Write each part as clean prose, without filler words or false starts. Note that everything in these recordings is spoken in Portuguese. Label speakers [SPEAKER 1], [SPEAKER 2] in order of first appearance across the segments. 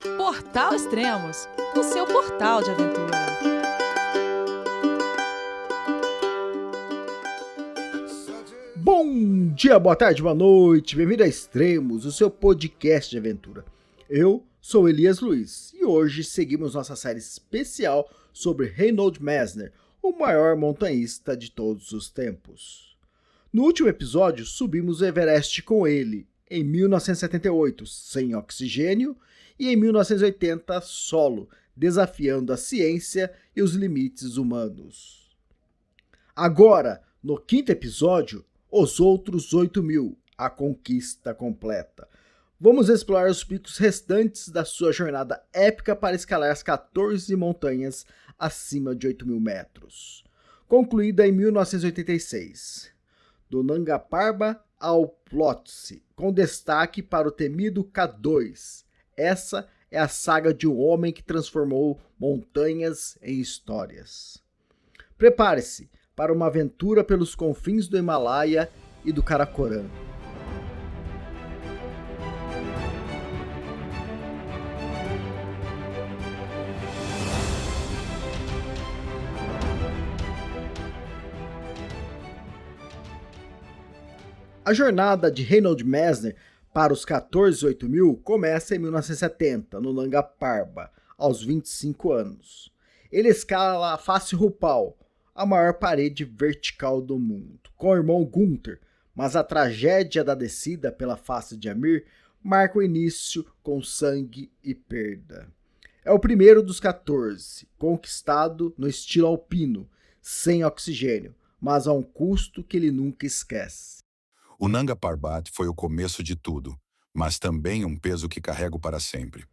[SPEAKER 1] Portal Extremos, o seu portal de aventura.
[SPEAKER 2] Bom dia, boa tarde, boa noite, bem-vindo a Extremos, o seu podcast de aventura. Eu sou Elias Luiz e hoje seguimos nossa série especial sobre Reinhold Messner, o maior montanhista de todos os tempos. No último episódio, subimos o Everest com ele, em 1978, sem oxigênio, e em 1980, solo, desafiando a ciência e os limites humanos. Agora, no quinto episódio, os outros 8.000, a conquista completa. Vamos explorar os picos restantes da sua jornada épica para escalar as 14 montanhas acima de 8.000 metros. Concluída em 1986. Do Nanga Parbat ao Lhotse, com destaque para o temido K2. Essa é a saga de um homem que transformou montanhas em histórias. Prepare-se para uma aventura pelos confins do Himalaia e do Karakoram. A jornada de Reinhold Messner para os 14 8.000 começa em 1970, no Nanga Parbat, aos 25 anos. Ele escala a face Rupal, a maior parede vertical do mundo, com o irmão Gunther, mas a tragédia da descida pela face de Amir marca o início com sangue e perda. É o primeiro dos 14, conquistado no estilo alpino, sem oxigênio, mas a um custo que ele nunca esquece.
[SPEAKER 3] O Nanga Parbat foi o começo de tudo, mas também um peso que carrego para sempre.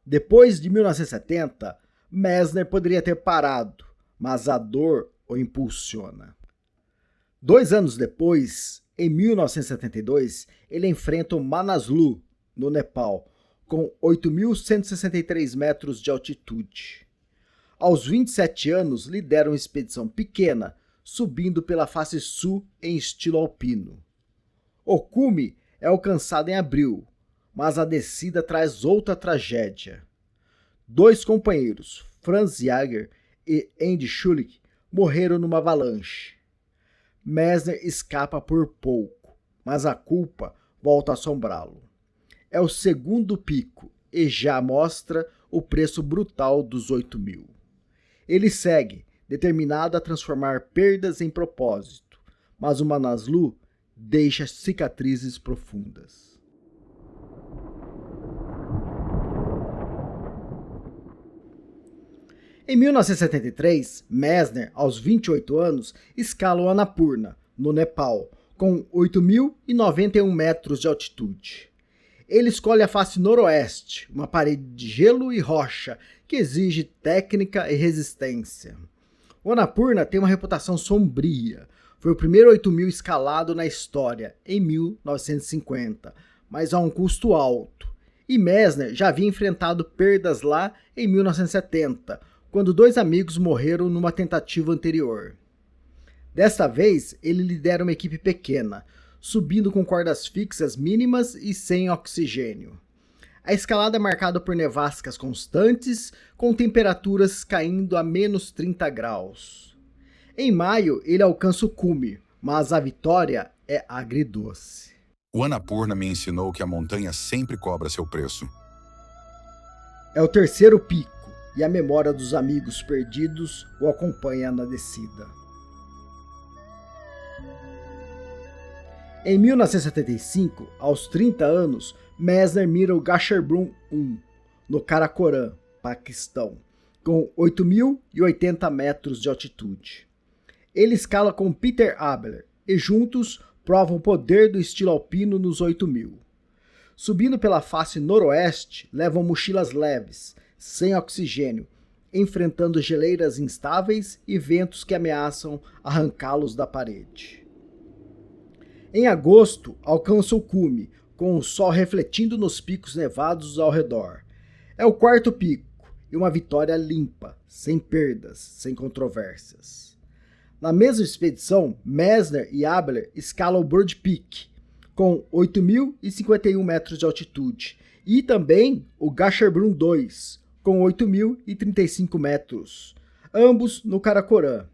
[SPEAKER 2] Depois de 1970, Messner poderia ter parado, mas a dor o impulsiona. 2 anos depois, em 1972, ele enfrenta o Manaslu, no Nepal, com 8.163 metros de altitude. Aos 27 anos, lidera uma expedição pequena, subindo pela face sul em estilo alpino. O cume é alcançado em abril, mas a descida traz outra tragédia. 2 companheiros, Franz Jaeger e Andy Schulich, morreram numa avalanche. Messner escapa por pouco, mas a culpa volta a assombrá-lo. É o segundo pico e já mostra o preço brutal dos 8.000. Ele segue, determinado a transformar perdas em propósito, mas o Manaslu deixa cicatrizes profundas. Em 1973, Messner, aos 28 anos, escala o Annapurna, no Nepal, com 8.091 metros de altitude. Ele escolhe a face noroeste, uma parede de gelo e rocha que exige técnica e resistência. O Annapurna tem uma reputação sombria. Foi o primeiro 8.000 escalado na história, em 1950, mas a um custo alto. E Messner já havia enfrentado perdas lá em 1970, quando 2 amigos morreram numa tentativa anterior. Desta vez, ele lidera uma equipe pequena, subindo com cordas fixas mínimas e sem oxigênio. A escalada é marcada por nevascas constantes, com temperaturas caindo a menos 30 graus. Em maio, ele alcança o cume, mas a vitória é agridoce.
[SPEAKER 3] O Annapurna me ensinou que a montanha sempre cobra seu preço.
[SPEAKER 2] É o terceiro pico, e a memória dos amigos perdidos o acompanha na descida. Em 1975, aos 30 anos, Messner mira o Gasherbrum 1, no Karakoram, Paquistão, com 8.080 metros de altitude. Ele escala com Peter Abler e juntos provam o poder do estilo alpino nos 8.000. Subindo pela face noroeste, levam mochilas leves, sem oxigênio, enfrentando geleiras instáveis e ventos que ameaçam arrancá-los da parede. Em agosto, alcançam o cume, com o sol refletindo nos picos nevados ao redor. É o quarto pico, e uma vitória limpa, sem perdas, sem controvérsias. Na mesma expedição, Messner e Abler escalam o Bird Peak, com 8.051 metros de altitude, E também o Gasherbrum 2, com 8.035 metros, ambos no Karakoram.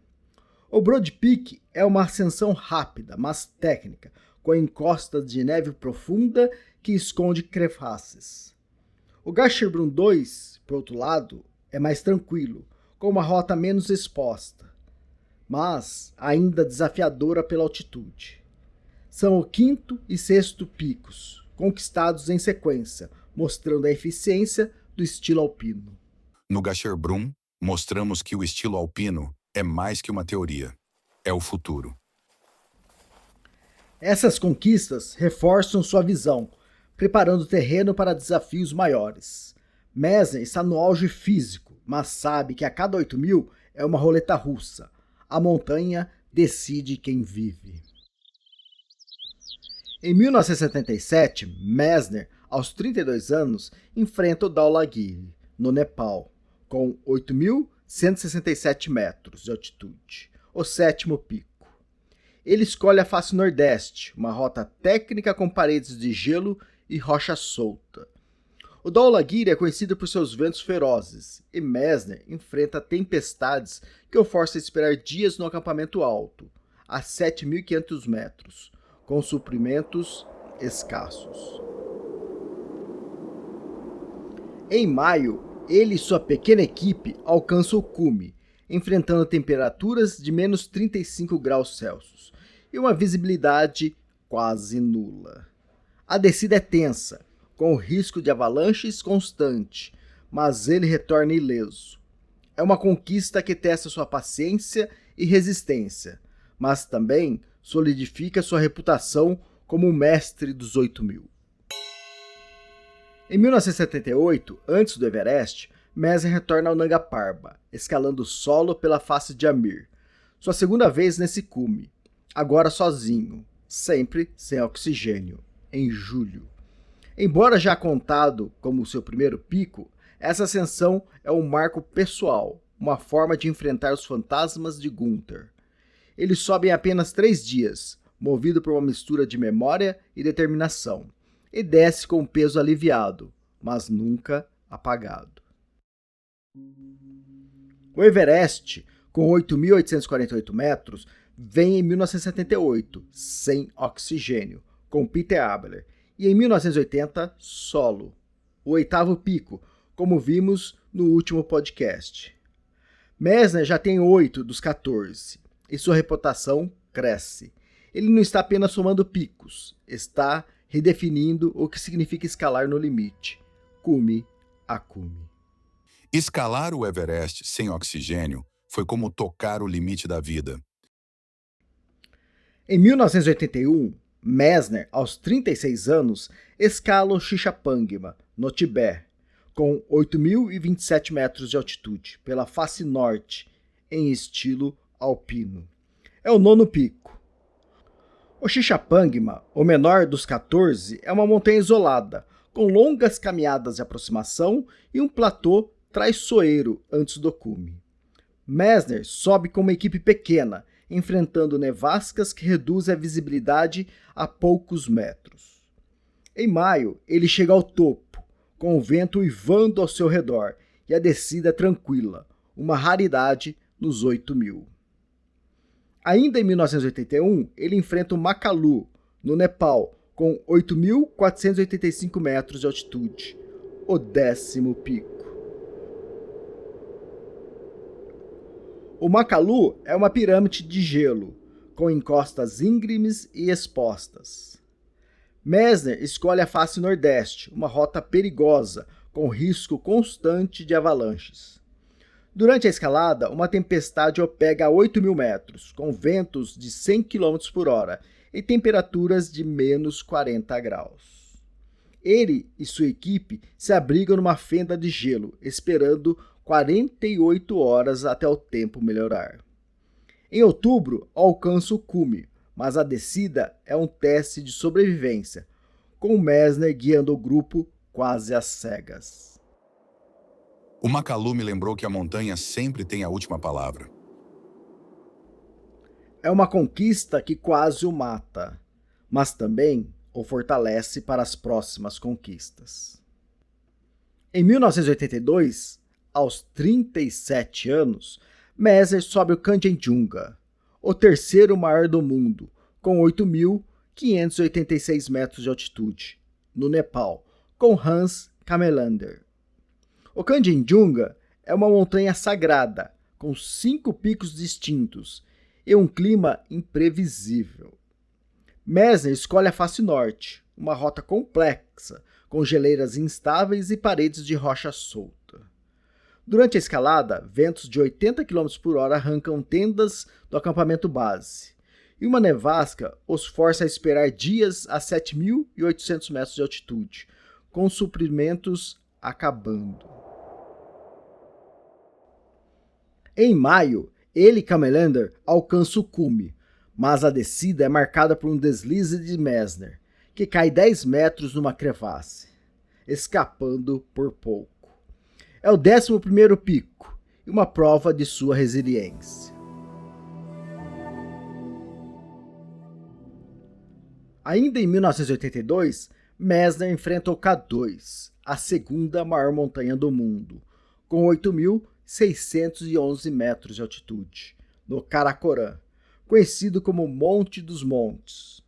[SPEAKER 2] O Broad Peak é uma ascensão rápida, mas técnica, com encostas de neve profunda que esconde crevasses. O Gasherbrum 2, por outro lado, é mais tranquilo, com uma rota menos exposta, mas ainda desafiadora pela altitude. São o quinto e sexto picos, conquistados em sequência, mostrando a eficiência do estilo alpino.
[SPEAKER 3] No Gasherbrum, mostramos que o estilo alpino é mais que uma teoria. É o futuro.
[SPEAKER 2] Essas conquistas reforçam sua visão, preparando o terreno para desafios maiores. Messner está no auge físico, mas sabe que a cada 8.000 é uma roleta russa. A montanha decide quem vive. Em 1977, Messner, aos 32 anos, enfrenta o Dhaulagiri, no Nepal, com 8.167 metros de altitude, o sétimo pico. Ele escolhe a face nordeste, uma rota técnica com paredes de gelo e rocha solta. O Dhaulagiri é conhecido por seus ventos ferozes, e Messner enfrenta tempestades que o forçam a esperar dias no acampamento alto, a 7.500 metros, com suprimentos escassos. Em maio, ele e sua pequena equipe alcançam o cume, enfrentando temperaturas de menos 35 graus Celsius e uma visibilidade quase nula. A descida é tensa, com o risco de avalanches constante, mas ele retorna ileso. É uma conquista que testa sua paciência e resistência, mas também solidifica sua reputação como o mestre dos 8.000. Em 1978, antes do Everest, Messner retorna ao Nanga Parbat, escalando o solo pela face de Amir, sua segunda vez nesse cume, agora sozinho, sempre sem oxigênio, em julho. Embora já contado como seu primeiro pico, essa ascensão é um marco pessoal, uma forma de enfrentar os fantasmas de Gunther. Ele sobe em apenas 3 dias, movido por uma mistura de memória e determinação, e desce com um peso aliviado, mas nunca apagado. O Everest, com 8.848 metros, vem em 1978, sem oxigênio, com Peter Abler, e em 1980, solo, o 8º pico, como vimos no último podcast. Messner já tem 8 dos 14, e sua reputação cresce. Ele não está apenas somando picos, está redefinindo o que significa escalar no limite, cume a cume.
[SPEAKER 3] Escalar o Everest sem oxigênio foi como tocar o limite da vida.
[SPEAKER 2] Em 1981, Messner, aos 36 anos, escala o Shishapangma, no Tibete, com 8.027 metros de altitude, pela face norte, em estilo alpino. É o 9º pico. O Shishapangma, o menor dos 14, é uma montanha isolada, com longas caminhadas de aproximação e um platô traiçoeiro antes do cume. Messner sobe com uma equipe pequena, enfrentando nevascas que reduzem a visibilidade a poucos metros. Em maio, ele chega ao topo, com o vento uivando ao seu redor e a descida tranquila, uma raridade nos 8.000. Ainda em 1981, ele enfrenta o Makalu, no Nepal, com 8.485 metros de altitude, o 10º pico. O Makalu é uma pirâmide de gelo, com encostas íngremes e expostas. Messner escolhe a face nordeste, uma rota perigosa, com risco constante de avalanches. Durante a escalada, uma tempestade o pega a 8.000 metros, com ventos de 100 km por hora e temperaturas de menos 40 graus. Ele e sua equipe se abrigam numa fenda de gelo, esperando 48 horas até o tempo melhorar. Em outubro, alcança o cume, mas a descida é um teste de sobrevivência, com Messner guiando o grupo quase às cegas.
[SPEAKER 3] O Makalu me lembrou que a montanha sempre tem a última palavra.
[SPEAKER 2] É uma conquista que quase o mata, mas também o fortalece para as próximas conquistas. Em 1982, aos 37 anos, Messner sobe o Kanchenjunga, o terceiro maior do mundo, com 8.586 metros de altitude, no Nepal, com Hans Kamelander. O Kanchenjunga é uma montanha sagrada, com 5 picos distintos e um clima imprevisível. Messner escolhe a face norte, uma rota complexa, com geleiras instáveis e paredes de rocha solta. Durante a escalada, ventos de 80 km por hora arrancam tendas do acampamento base, e uma nevasca os força a esperar dias a 7.800 metros de altitude, com os suprimentos acabando. Em maio, ele e Kamelander alcançam o cume, mas a descida é marcada por um deslize de Messner, que cai 10 metros numa crevasse, escapando por pouco. É o 11º pico e uma prova de sua resiliência. Ainda em 1982, Messner enfrenta o K2, a segunda maior montanha do mundo, com 8.611 metros de altitude, no Karakoram, conhecido como Monte dos Montes.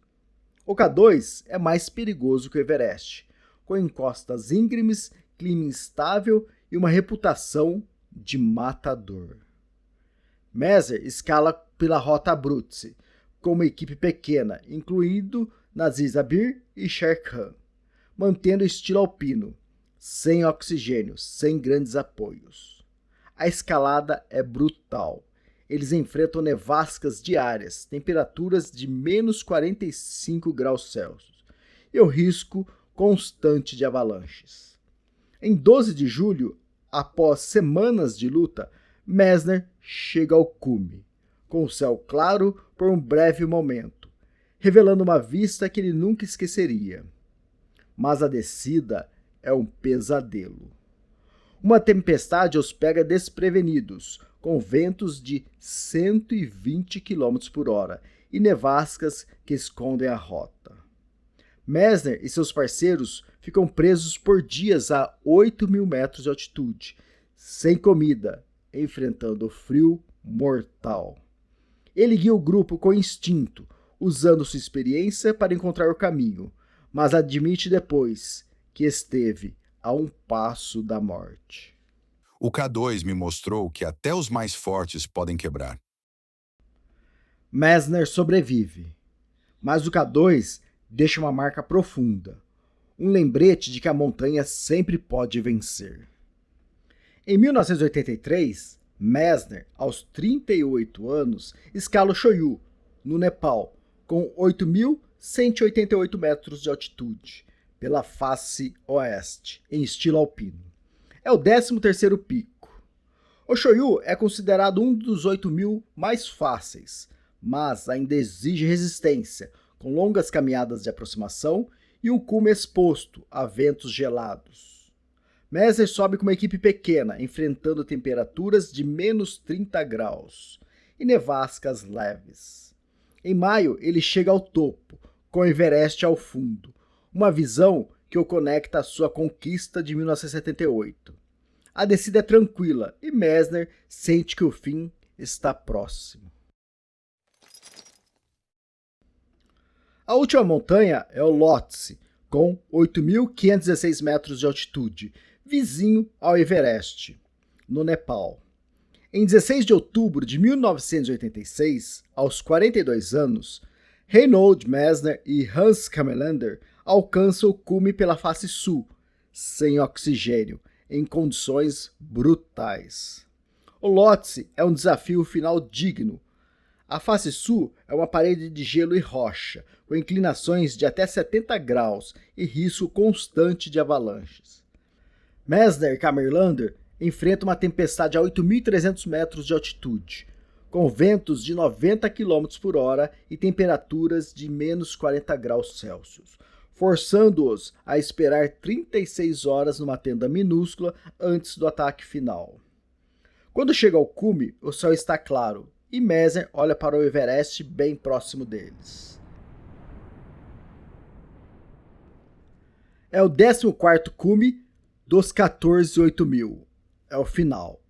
[SPEAKER 2] O K2 é mais perigoso que o Everest, com encostas íngremes, clima instável e uma reputação de matador. Messner escala pela Rota Abruzzi, com uma equipe pequena, incluindo Nazir Sabir e Sher Khan, mantendo o estilo alpino, sem oxigênio, sem grandes apoios. A escalada é brutal. Eles enfrentam nevascas diárias, temperaturas de menos 45 graus Celsius e o risco constante de avalanches. Em 12 de julho, após semanas de luta, Messner chega ao cume, com o céu claro por um breve momento, revelando uma vista que ele nunca esqueceria. Mas a descida é um pesadelo. Uma tempestade os pega desprevenidos, com ventos de 120 km por hora e nevascas que escondem a rota. Messner e seus parceiros ficam presos por dias a 8.000 metros de altitude, sem comida, enfrentando o frio mortal. Ele guia o grupo com instinto, usando sua experiência para encontrar o caminho, mas admite depois que esteve a um passo da morte.
[SPEAKER 3] O K2 me mostrou que até os mais fortes podem quebrar.
[SPEAKER 2] Messner sobrevive, mas o K2 deixa uma marca profunda, um lembrete de que a montanha sempre pode vencer. Em 1983, Messner, aos 38 anos, escala o Choyu, no Nepal, com 8.188 metros de altitude, pela face oeste, em estilo alpino. É o 13º pico. O Choyu é considerado um dos 8.000 mais fáceis, mas ainda exige resistência, com longas caminhadas de aproximação e um cume exposto a ventos gelados. Messner sobe com uma equipe pequena, enfrentando temperaturas de menos 30 graus e nevascas leves. Em maio, ele chega ao topo, com o Everest ao fundo, uma visão que o conecta à sua conquista de 1978. A descida é tranquila e Messner sente que o fim está próximo. A última montanha é o Lhotse, com 8.516 metros de altitude, vizinho ao Everest, no Nepal. Em 16 de outubro de 1986, aos 42 anos, Reinhold Messner e Hans Kamelander alcançam o cume pela face sul, sem oxigênio, em condições brutais. O Lhotse é um desafio final digno. A face sul é uma parede de gelo e rocha, com inclinações de até 70 graus e risco constante de avalanches. Messner e Kamelander enfrentam uma tempestade a 8.300 metros de altitude, com ventos de 90 km por hora e temperaturas de menos 40 graus Celsius, forçando-os a esperar 36 horas numa tenda minúscula antes do ataque final. Quando chega ao cume, o céu está claro e Messner olha para o Everest bem próximo deles. É o 14º cume dos 14.008.000. É o final.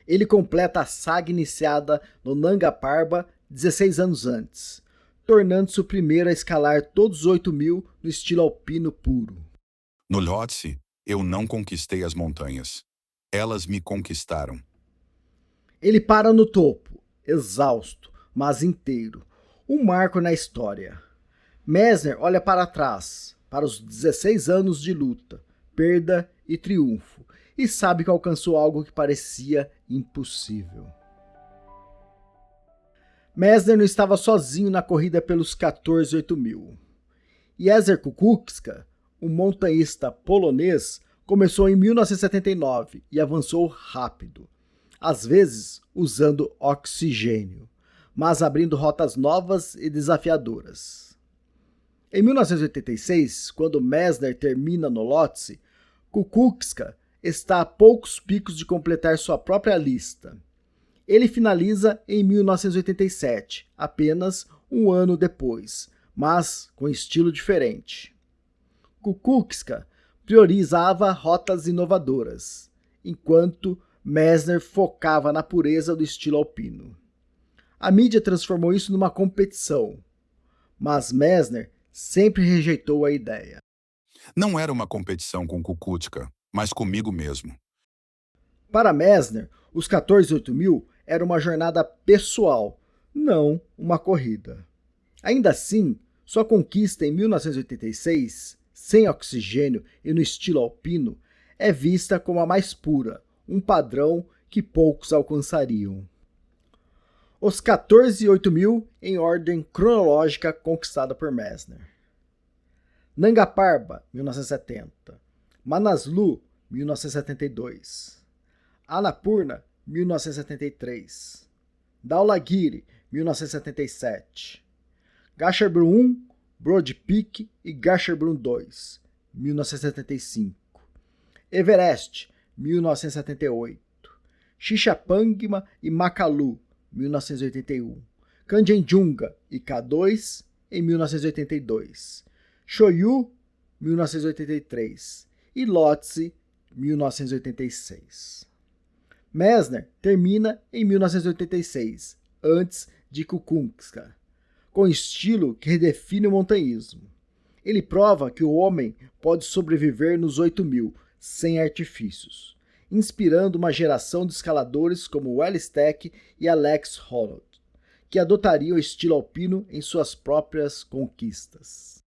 [SPEAKER 2] Ele completa a saga iniciada no Nanga Parbat 16 anos antes, tornando-se o primeiro a escalar todos os 8.000 no estilo alpino puro.
[SPEAKER 3] No Lhotse, eu não conquistei as montanhas. Elas me conquistaram.
[SPEAKER 2] Ele para no topo, exausto, mas inteiro. Um marco na história. Messner olha para trás, para os 16 anos de luta, perda e triunfo, e sabe que alcançou algo que parecia impossível. Messner não estava sozinho na corrida pelos 14.008.000. Jerzy Kukuczka, um montanhista polonês, começou em 1979 e avançou rápido, às vezes usando oxigênio, mas abrindo rotas novas e desafiadoras. Em 1986, quando Messner termina no Lhotse, Kukuczka está a poucos picos de completar sua própria lista. Ele finaliza em 1987, apenas um ano depois, mas com estilo diferente. Kukuczka priorizava rotas inovadoras, enquanto Messner focava na pureza do estilo alpino. A mídia transformou isso numa competição, mas Messner sempre rejeitou a ideia.
[SPEAKER 3] Não era uma competição com Kukuczka, mas comigo mesmo.
[SPEAKER 2] Para Messner, os 14.008.000 era uma jornada pessoal, não uma corrida. Ainda assim, sua conquista em 1986, sem oxigênio e no estilo alpino, é vista como a mais pura, um padrão que poucos alcançariam. Os 14.008.000 em ordem cronológica conquistada por Messner. Nanga Parbat, 1970. Manaslu, 1972. Annapurna, 1973. Dhaulagiri, 1977. Gasherbrum 1, Broad Peak e Gasherbrum 2, 1975. Everest, 1978. Shishapangma e Makalu, 1981. Kanchenjunga e K2, em 1982. Shoyu, 1983. E Lhotse, 1986. Messner termina em 1986, antes de Kukuczka, com estilo que redefine o montanhismo. Ele prova que o homem pode sobreviver nos 8.000 sem artifícios, inspirando uma geração de escaladores como Will Steck e Alex Honnold, que adotariam o estilo alpino em suas próprias conquistas.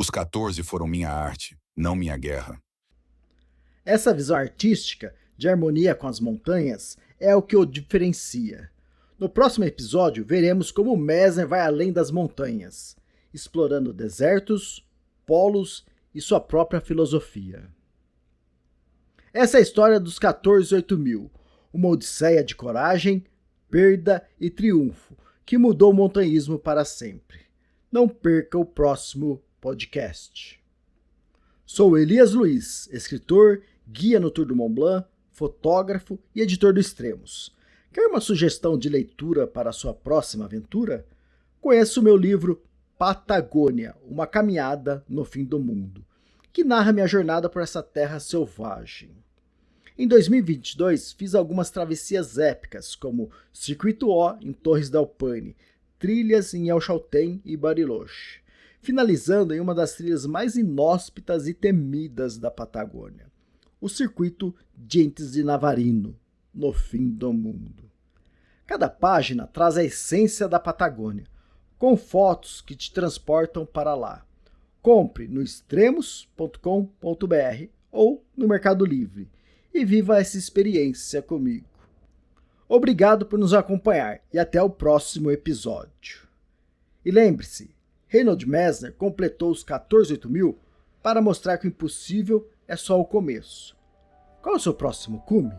[SPEAKER 3] Os 14 foram minha arte, não minha guerra.
[SPEAKER 2] Essa visão artística de harmonia com as montanhas é o que o diferencia. No próximo episódio, veremos como Messner vai além das montanhas, explorando desertos, polos e sua própria filosofia. Essa é a história dos 14.008.000, uma odisseia de coragem, perda e triunfo que mudou o montanhismo para sempre. Não perca o próximo podcast. Sou Elias Luiz, escritor, guia no Tour do Mont Blanc, fotógrafo e editor do Extremos. Quer uma sugestão de leitura para a sua próxima aventura? Conheça o meu livro Patagônia, uma caminhada no fim do mundo, que narra minha jornada por essa terra selvagem. Em 2022, fiz algumas travessias épicas, como Circuito O em Torres del Paine, trilhas em El Chaltén e Bariloche, finalizando em uma das trilhas mais inóspitas e temidas da Patagônia, o Circuito Dientes de Navarino, no fim do mundo. Cada página traz a essência da Patagônia, com fotos que te transportam para lá. Compre no extremos.com.br ou no Mercado Livre e viva essa experiência comigo. Obrigado por nos acompanhar e até o próximo episódio. E lembre-se, Reinhold Messner completou os 14.008.000 para mostrar que o impossível é só o começo. Qual é o seu próximo cume?